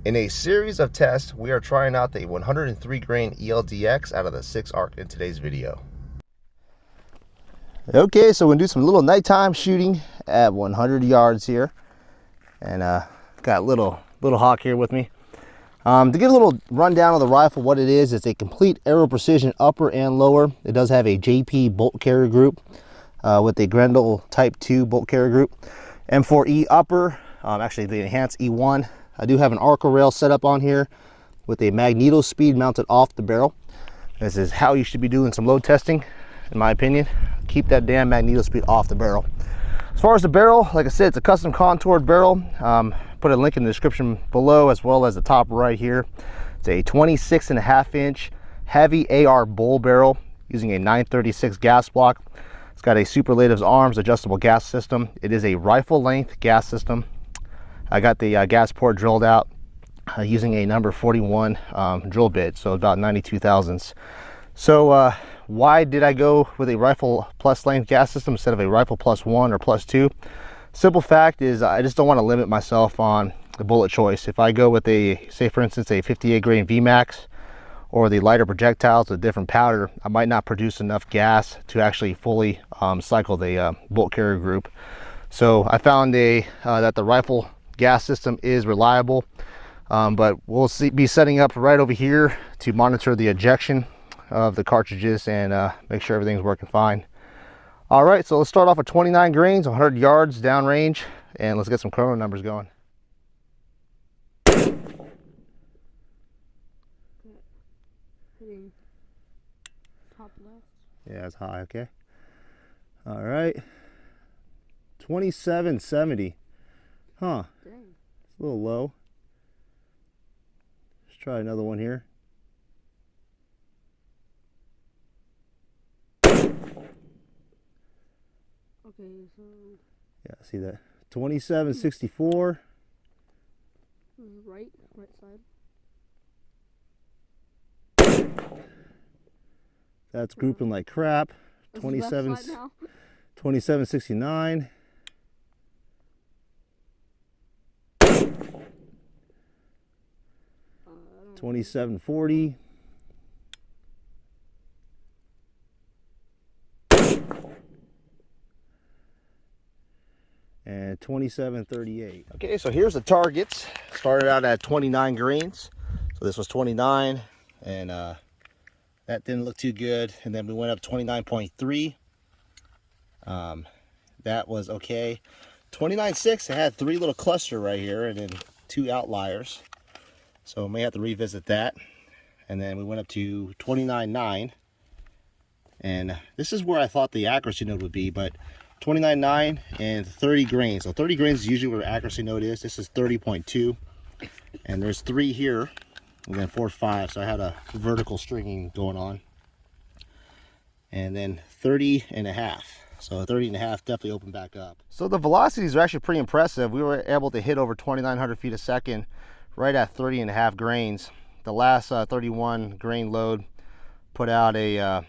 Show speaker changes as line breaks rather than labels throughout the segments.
In a series of tests, we are trying out the 103 grain ELD-X out of the 6 ARC in today's video. Okay, so we're gonna do some little nighttime shooting at 100 yards here, and got a little hawk here with me. To get a little rundown of the rifle, what it is, it's a complete Aero Precision upper and lower. It does have a JP bolt carrier group with a Grendel Type 2 bolt carrier group. M4E upper, actually the enhanced E1. I do have an Arca rail set up on here with a magneto speed mounted off the barrel. This is how you should be doing some load testing, in my opinion. Keep that damn magneto speed off the barrel. As far as the barrel, like I said, it's a custom contoured barrel. Put a link in the description below, as well as the top right here. It's a 26.5-inch heavy AR bull barrel using a 936 gas block. It's got a Superlatives Arms adjustable gas system. It is a rifle length gas system. I got the gas port drilled out using a number 41 drill bit, so about 92 thousandths. So why did I go with a rifle plus length gas system instead of a rifle plus 1 or plus 2? Simple fact is I just don't want to limit myself on the bullet choice. If I go with a, say for instance, a 58 grain VMAX or the lighter projectiles with different powder, I might not produce enough gas to actually fully cycle the bolt carrier group. So I found that the rifle gas system is reliable, but we'll be setting up right over here to monitor the ejection of the cartridges and make sure everything's working fine. All right, so let's start off with 29 grains, 100 yards downrange, and let's get some chrono numbers going.
Hitting top left.
Yeah, it's high. Okay. All right. 2770. Huh.
Dang.
It's a little low. Let's try another one here.
Okay, so
Yeah, see that. 2764.
right side.
That's grouping like crap. 2769. 2740. And 2738. Okay, so here's the targets. Started out at 29 grains. So this was 29, and that didn't look too good. And then we went up 29.3. That was okay. 29.6, it had 3 little cluster right here, and then 2 outliers. So may have to revisit that. And then we went up to 29.9. And this is where I thought the accuracy node would be, but 29.9 and 30 grains. So 30 grains is usually where the accuracy node is. This is 30.2. And there's 3 here, and then 4, 5. So I had a vertical stringing going on. And then 30.5. So 30.5 definitely opened back up. So the velocities are actually pretty impressive. We were able to hit over 2,900 feet a second right at 30.5 grains. The last 31 grain load put out a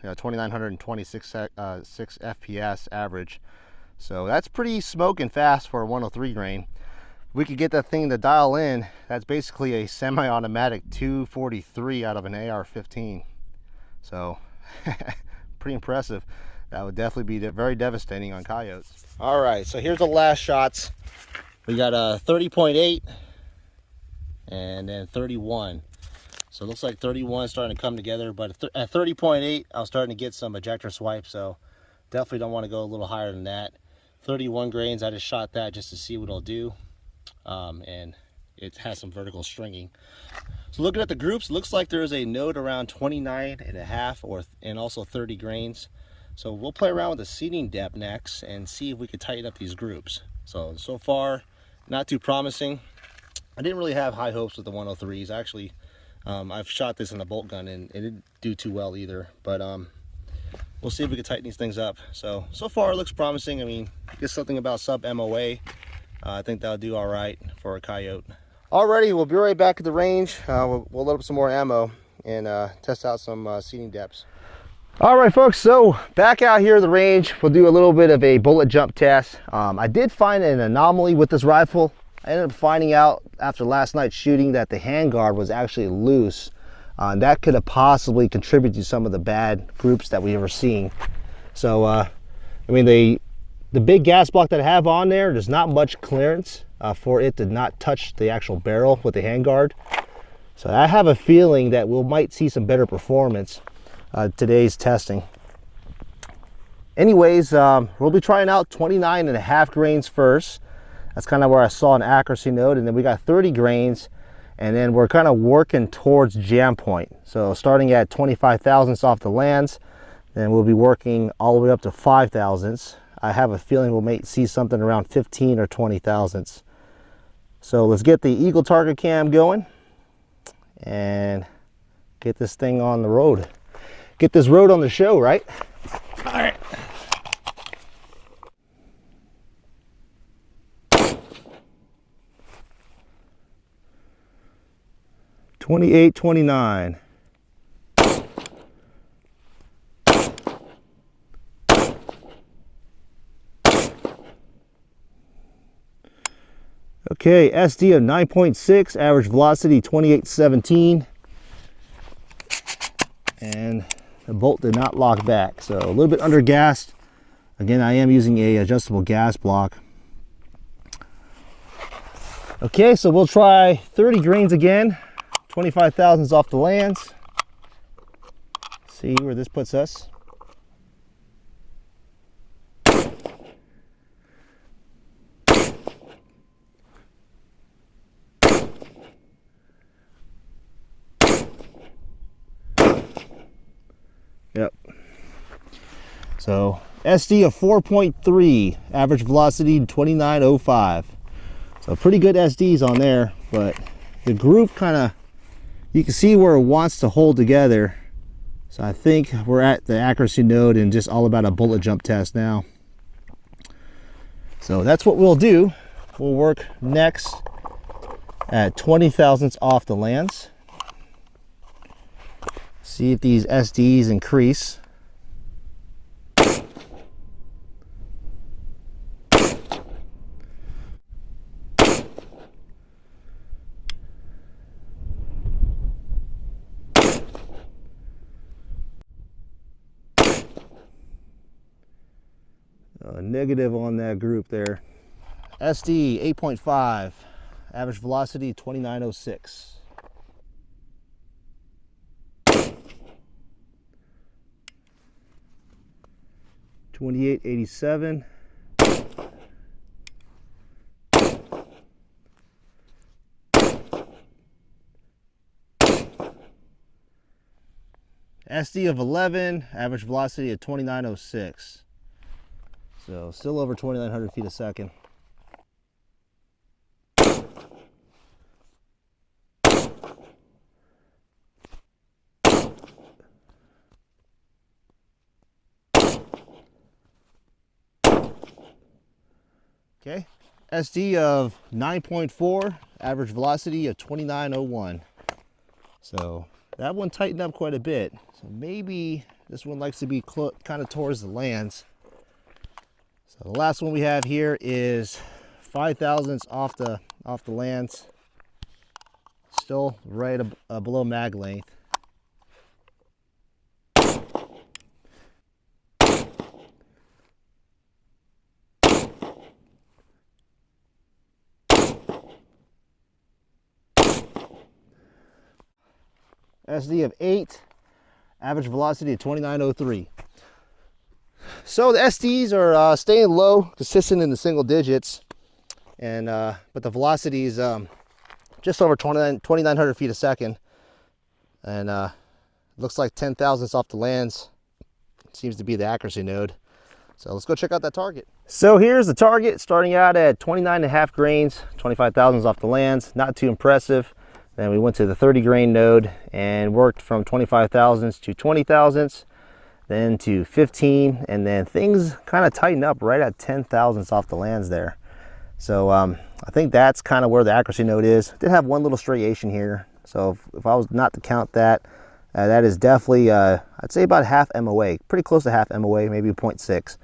2,926 6 FPS average. So that's pretty smoking fast for a 103 grain. If we could get that thing to dial in, that's basically a semi-automatic 243 out of an AR15. So pretty impressive. That would definitely be very devastating on coyotes. All right, so here's the last shots. We got a 30.8 and then 31. So it looks like 31 is starting to come together, but at 30.8, I was starting to get some ejector swipe, so definitely don't want to go a little higher than that. 31 grains, I just shot that just to see what it'll do, and it has some vertical stringing. So looking at the groups, looks like there is a node around 29.5 and also 30 grains. So we'll play around with the seating depth next and see if we could tighten up these groups. So far, not too promising. I didn't really have high hopes with the 103s. Actually, I've shot this in a bolt gun and it didn't do too well either, but we'll see if we can tighten these things up. So far it looks promising. I mean, just something about sub MOA. I think that'll do all right for a coyote. Alrighty, we'll be right back at the range. We'll load up some more ammo and test out some seating depths. All right, folks, so back out here at the range, we'll do a little bit of a bullet jump test. I did find an anomaly with this rifle. I ended up finding out after last night's shooting that the handguard was actually loose. That could have possibly contributed to some of the bad groups that we were seeing. So, I mean, the big gas block that I have on there, there's not much clearance for it to not touch the actual barrel with the handguard. So I have a feeling that we might see some better performance today's testing. Anyways, we'll be trying out 29.5 grains first. That's kind of where I saw an accuracy node, and then we got 30 grains, and then we're kind of working towards jam point. So starting at 25 thousandths off the lands, then we'll be working all the way up to 5 thousandths. I have a feeling we'll may see something around 15 or 20 thousandths. So let's get the Eagle target cam going and get this thing on the road. Get this road on the show, right? All right. $28, $29. Okay, SD of 9.6, average velocity 28.17, and the bolt did not lock back, so a little bit under gassed. Again, I am using a adjustable gas block. Okay, so we'll try 30 grains again, 25 thousandths off the lands. See where this puts us. Yep. So SD of 4.3, average velocity 29.05. So pretty good SDs on there, but the group kind of, you can see where it wants to hold together. So I think we're at the accuracy node and just all about a bullet jump test now. So that's what we'll do. We'll work next at 20 thousandths off the lands. See if these SDs increase. Negative on that group there. SD 8.5, average velocity 29.06. $28.87. SD of 11, average velocity at 29.06. So still over 2,900 feet a second. Okay, SD of 9.4, average velocity of 29.01. So that one tightened up quite a bit. So maybe this one likes to be kind of towards the lands. So the last one we have here is 5 thousandths off the lands. Still right below mag length. SD of 8, average velocity of 29.03. So the SDs are staying low, consistent in the single digits, and but the velocity is just over 2,900 feet a second, and looks like 10 thousandths off the lands seems to be the accuracy node. So let's go check out that target. So here's the target, starting out at 29.5 grains, 25 thousandths off the lands. Not too impressive. Then we went to the 30 grain node and worked from 25 thousandths to 20 thousandths, then to 15, and then things kind of tighten up right at 10 thousandths off the lands there. So I think that's kind of where the accuracy node is. Did have one little striation here, so if I was not to count that, that is definitely I'd say about half MOA, pretty close to half MOA, maybe 0.6.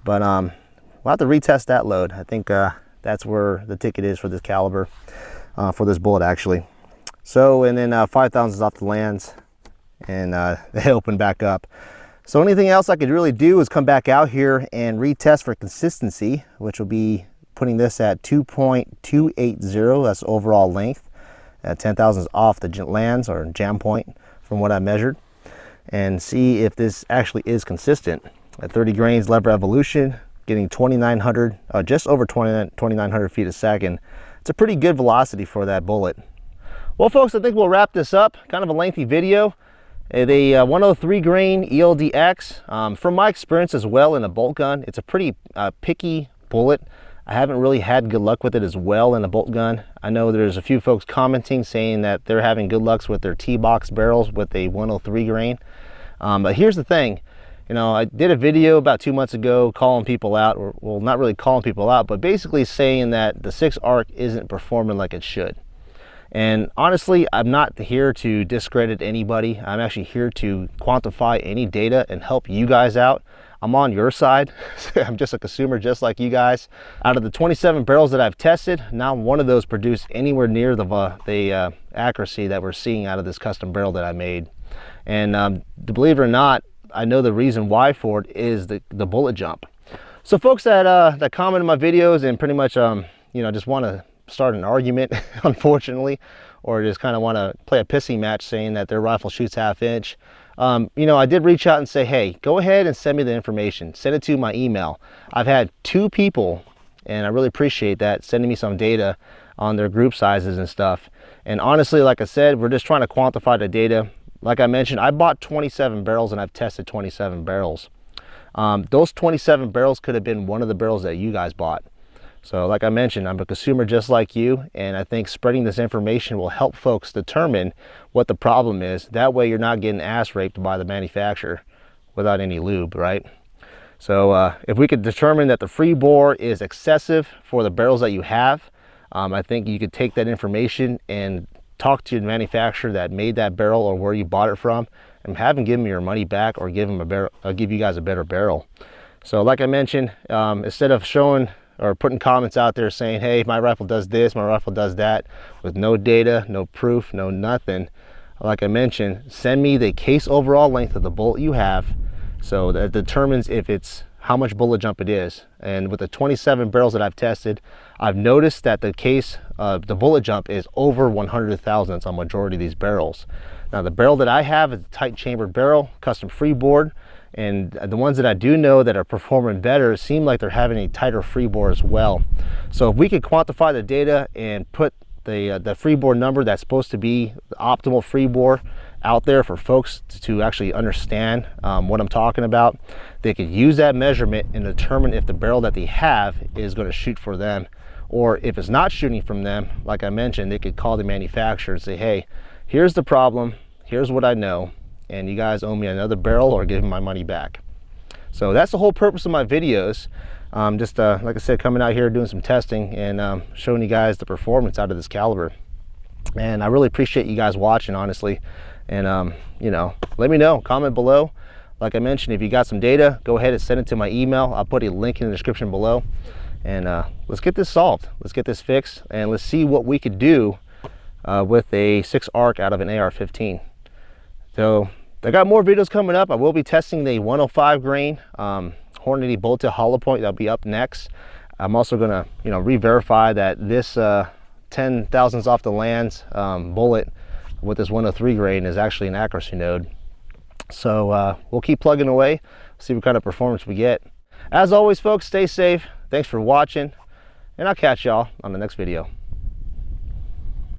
But we'll have to retest that load. I think That's where the ticket is for this caliber, for this bullet actually. So, and then 5 thousandths off the lands, and they open back up. So anything else I could really do is come back out here and retest for consistency, which will be putting this at 2.280. That's overall length, at 10 thousandths off the lands or jam point from what I measured, and see if this actually is consistent. At 30 grains lever evolution, getting 2,900, just over 2,900 feet a second. It's a pretty good velocity for that bullet. Well, folks, I think we'll wrap this up. Kind of a lengthy video. The 103 grain ELD-X, from my experience as well in a bolt gun, it's a pretty picky bullet. I haven't really had good luck with it as well in a bolt gun. I know there's a few folks commenting saying that they're having good lucks with their T-box barrels with a 103 grain. But here's the thing. You know, I did a video about 2 months ago calling people out, or well, not really calling people out, but basically saying that the 6 arc isn't performing like it should. And honestly, I'm not here to discredit anybody. I'm actually here to quantify any data and help you guys out. I'm on your side. I'm just a consumer just like you guys. Out of the 27 barrels that I've tested, not one of those produced anywhere near the accuracy that we're seeing out of this custom barrel that I made. And believe it or not, I know the reason why for it is the bullet jump. So folks that comment in my videos and pretty much you know, just want to start an argument, unfortunately, or just kind of want to play a pissing match saying that their rifle shoots half-inch. You know, I did reach out and say, hey, go ahead and send me the information. Send it to my email. I've had 2 people, and I really appreciate that, sending me some data on their group sizes and stuff. And honestly, like I said, we're just trying to quantify the data. Like I mentioned, I bought 27 barrels and I've tested 27 barrels. Those 27 barrels could have been one of the barrels that you guys bought. So like I mentioned, I'm a consumer just like you, and I think spreading this information will help folks determine what the problem is. That way you're not getting ass raped by the manufacturer without any lube, right? So if we could determine that the free bore is excessive for the barrels that you have, I think you could take that information and talk to the manufacturer that made that barrel or where you bought it from, and have them give them your money back, or give them a barrel, give you guys a better barrel. So like I mentioned, instead of showing or putting comments out there saying, hey, my rifle does this, my rifle does that, with no data, no proof, no nothing, like I mentioned, send me the case overall length of the bullet you have, so that determines if it's how much bullet jump it is. And with the 27 barrels that I've tested, I've noticed that the case, the bullet jump is over 100 thousandths on majority of these barrels. Now the barrel that I have is a tight chambered barrel, custom freeboard, and the ones that I do know that are performing better seem like they're having a tighter freebore as well. So if we could quantify the data and put the freebore number that's supposed to be the optimal freebore out there for folks to actually understand what I'm talking about, they could use that measurement and determine if the barrel that they have is going to shoot for them, or if it's not shooting from them. Like I mentioned, they could call the manufacturer and say, hey, here's the problem, here's what I know, and you guys owe me another barrel or give me my money back. So that's the whole purpose of my videos. Just like I said, coming out here doing some testing and showing you guys the performance out of this caliber. And I really appreciate you guys watching, honestly. And you know, let me know, comment below. Like I mentioned, if you got some data, go ahead and send it to my email. I'll put a link in the description below. And let's get this solved, let's get this fixed, and let's see what we could do with a 6 arc out of an AR15. So I got more videos coming up. I will be testing the 105 grain Hornady bolted hollow point. That'll be up next. I'm also gonna, you know, re-verify that this 10 thousandths off the lands bullet with this 103 grain is actually an accuracy node. So we'll keep plugging away, see what kind of performance we get. As always, folks, stay safe. Thanks for watching, and I'll catch y'all on the next video.